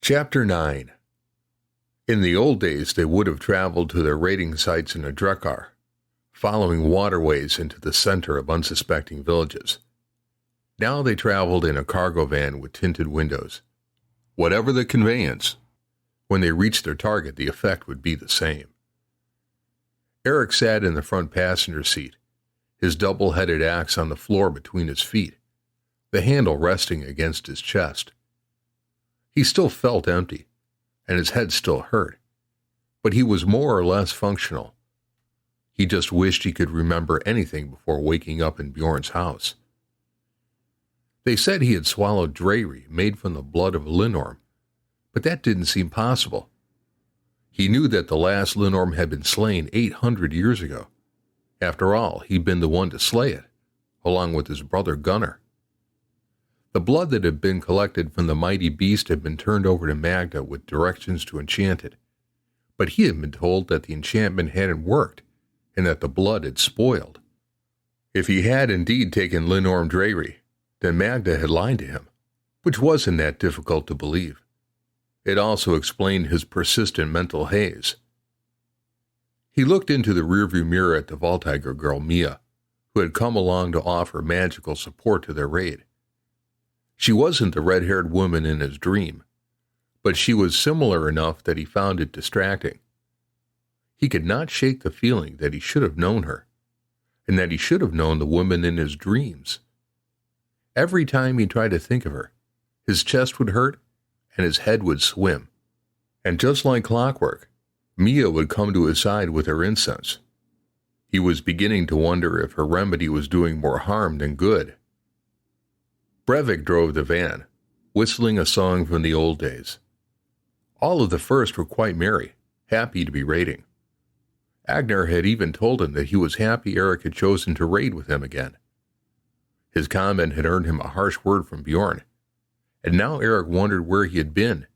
Chapter 9. In the old days, they would have traveled to their raiding sites in a Draugr, following waterways into the center of unsuspecting villages. Now they traveled in a cargo van with tinted windows. Whatever the conveyance, when they reached their target, the effect would be the same. Erik sat in the front passenger seat, his double-headed axe on the floor between his feet, the handle resting against his chest. He still felt empty, and his head still hurt, but he was more or less functional. He just wished he could remember anything before waking up in Bjorn's house. They said he had swallowed Draugr made from the blood of a Linorm, but that didn't seem possible. He knew that the last Linorm had been slain 800 years ago. After all, he'd been the one to slay it, along with his brother Gunnar. The blood that had been collected from the mighty beast had been turned over to Magda with directions to enchant it, but he had been told that the enchantment hadn't worked and that the blood had spoiled. If he had indeed taken Linorm Draugr, then Magda had lied to him, which wasn't that difficult to believe. It also explained his persistent mental haze. He looked into the rearview mirror at the Valtiger girl Mia, who had come along to offer magical support to their raid. She wasn't the red-haired woman in his dream, but she was similar enough that he found it distracting. He could not shake the feeling that he should have known her, and that he should have known the woman in his dreams. Every time he tried to think of her, his chest would hurt and his head would swim. And just like clockwork, Mia would come to his side with her incense. He was beginning to wonder if her remedy was doing more harm than good. Breivik drove the van, whistling a song from the old days. All of the first were quite merry, happy to be raiding. Agnar had even told him that he was happy Erik had chosen to raid with him again. His comment had earned him a harsh word from Bjorn, and now Erik wondered where he had been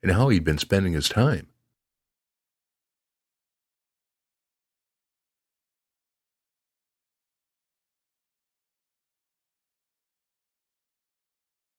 and how he'd been spending his time.